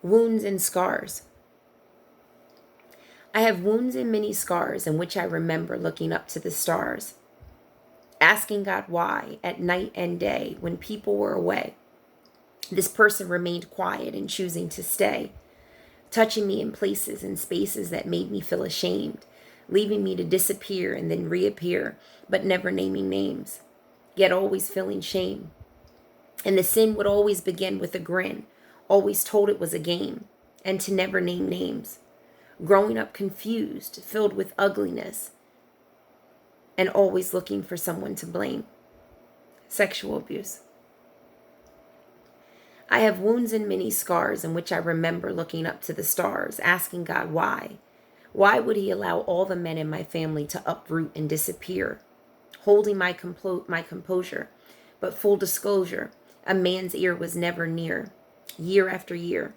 Wounds and scars. I have wounds and many scars in which I remember looking up to the stars, asking God why at night and day when people were away. This person remained quiet and choosing to stay, touching me in places and spaces that made me feel ashamed, leaving me to disappear and then reappear, but never naming names, yet always feeling shame. And the sin would always begin with a grin, always told it was a game, and to never name names. Growing up confused, filled with ugliness, and always looking for someone to blame. Sexual abuse. I have wounds and many scars in which I remember looking up to the stars, asking God why. Why would he allow all the men in my family to uproot and disappear? Holding my composure, but full disclosure, a man's ear was never near. Year after year,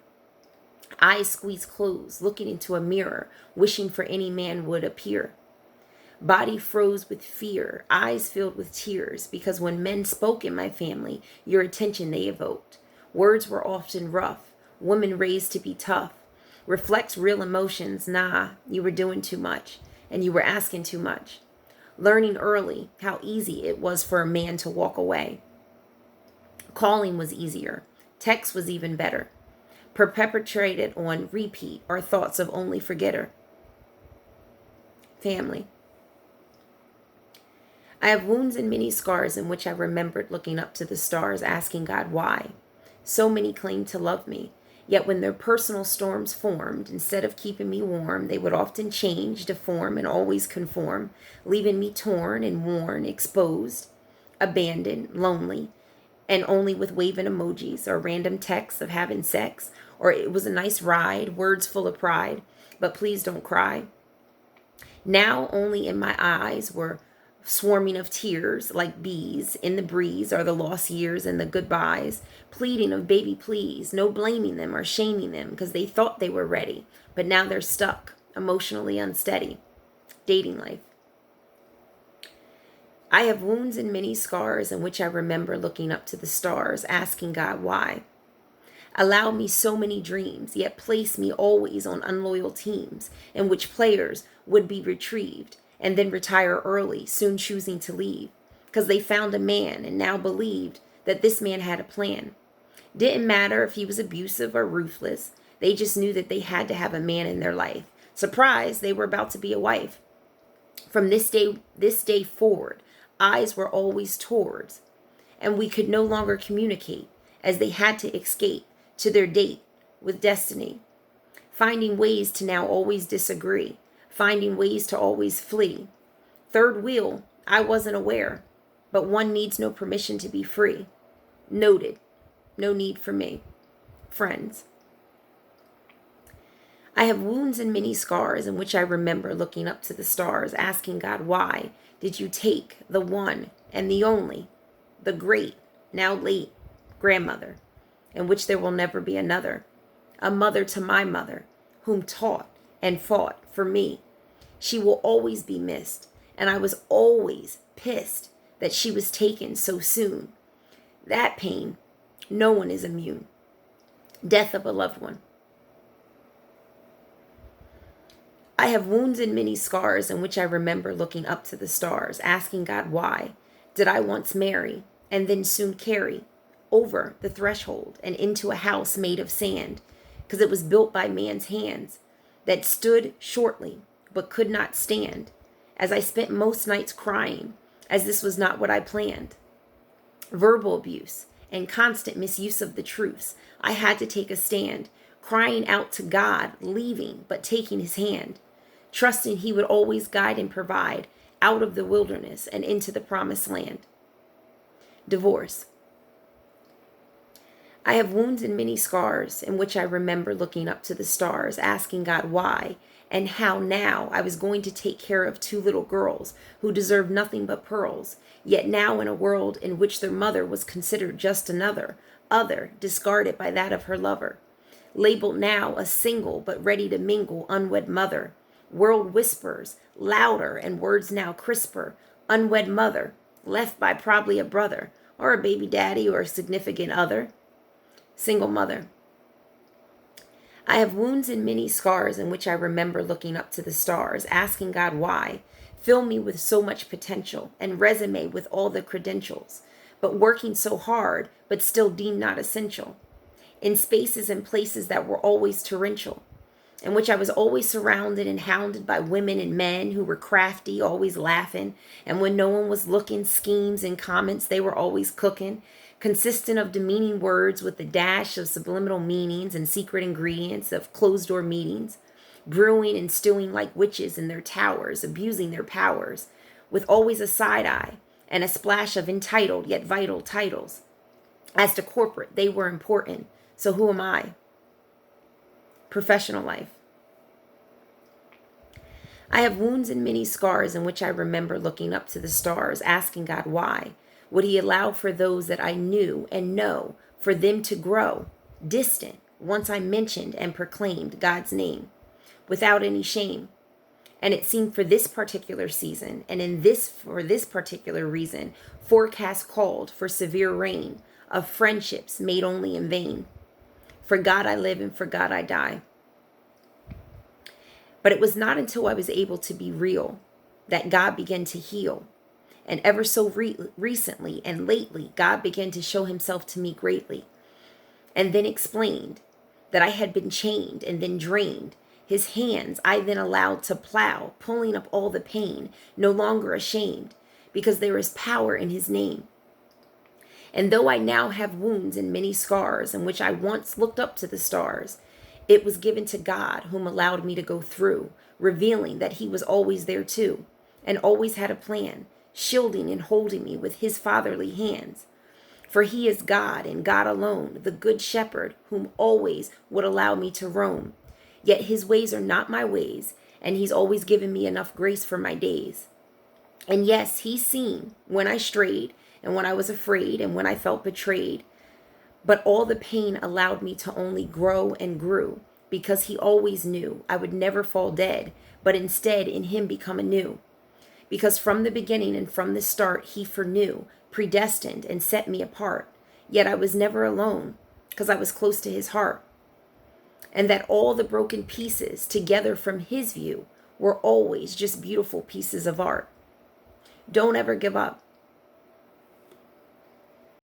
eyes squeezed closed, looking into a mirror, wishing for any man would appear. Body froze with fear, eyes filled with tears, because when men spoke in my family, your attention they evoked. Words were often rough, women raised to be tough. Reflects real emotions, nah, you were doing too much, and you were asking too much. Learning early how easy it was for a man to walk away. Calling was easier, text was even better. Perpetrated on repeat are thoughts of only forgetter. Family. I have wounds and many scars in which I remembered looking up to the stars, asking God why. So many claimed to love me, yet when their personal storms formed, instead of keeping me warm, they would often change, deform, and always conform, leaving me torn and worn, exposed, abandoned, lonely, and only with waving emojis or random texts of having sex, or it was a nice ride, words full of pride, but please don't cry. Now only in my eyes were swarming of tears like bees in the breeze are the lost years and the goodbyes, pleading of baby please, no blaming them or shaming them because they thought they were ready, but now they're stuck, emotionally unsteady. Dating life. I have wounds and many scars in which I remember looking up to the stars, asking God why. Allow me so many dreams, yet place me always on unloyal teams in which players would be retrieved and then retire early, soon choosing to leave, because they found a man and now believed that this man had a plan. Didn't matter if he was abusive or ruthless, they just knew that they had to have a man in their life. Surprised they were about to be a wife. From this day forward, eyes were always towards, and we could no longer communicate as they had to escape to their date with destiny, finding ways to now always disagree, finding ways to always flee. Third wheel, I wasn't aware, but one needs no permission to be free. Noted, no need for me. Friends. I have wounds and many scars in which I remember looking up to the stars, asking God, why did you take the one and the only, the great, now late, grandmother, in which there will never be another, a mother to my mother, whom taught and fought for me. She will always be missed, and I was always pissed that she was taken so soon. That pain, no one is immune. Death of a loved one. I have wounds and many scars in which I remember looking up to the stars, asking God why did I once marry and then soon carry over the threshold and into a house made of sand, because it was built by man's hands, that stood shortly but could not stand, as I spent most nights crying, as this was not what I planned. Verbal abuse and constant misuse of the truths. I had to take a stand, crying out to God, leaving but taking his hand, trusting he would always guide and provide out of the wilderness and into the promised land. Divorce. I have wounds and many scars in which I remember looking up to the stars, asking God why and how now I was going to take care of two little girls who deserved nothing but pearls, yet now in a world in which their mother was considered just another, other, discarded by that of her lover. Labeled now a single but ready to mingle unwed mother. World whispers, louder and words now crisper. Unwed mother, left by probably a brother or a baby daddy or a significant other. Single mother. I have wounds and many scars in which I remember looking up to the stars, asking God why. Fill me with so much potential and resume with all the credentials, but working so hard, but still deemed not essential. In spaces and places that were always torrential, in which I was always surrounded and hounded by women and men who were crafty, always laughing, and when no one was looking, schemes and comments they were always cooking, consistent of demeaning words with a dash of subliminal meanings and secret ingredients of closed-door meetings, brewing and stewing like witches in their towers, abusing their powers, with always a side eye and a splash of entitled yet vital titles. As to corporate, they were important, so who am I? Professional life. I have wounds and many scars in which I remember looking up to the stars, asking God why. Would he allow for those that I knew and know, for them to grow distant once I mentioned and proclaimed God's name without any shame? And it seemed for this particular season and for this particular reason, forecast called for severe rain of friendships made only in vain. For God I live and for God I die. But it was not until I was able to be real that God began to heal. And ever so recently and lately, God began to show himself to me greatly. And then explained that I had been chained and then drained. His hands I then allowed to plow, pulling up all the pain, no longer ashamed, because there is power in his name. And though I now have wounds and many scars in which I once looked up to the stars, it was given to God whom allowed me to go through, revealing that he was always there too, and always had a plan, shielding and holding me with his fatherly hands. For he is God and God alone, the good shepherd, whom always would allow me to roam. Yet his ways are not my ways, and he's always given me enough grace for my days. And yes, he's seen when I strayed, and when I was afraid, and when I felt betrayed. But all the pain allowed me to only grow and grew, because he always knew I would never fall dead, but instead in him become anew. Because from the beginning and from the start he foreknew, predestined, and set me apart. Yet I was never alone, because I was close to his heart. And that all the broken pieces together from his view were always just beautiful pieces of art. Don't ever give up.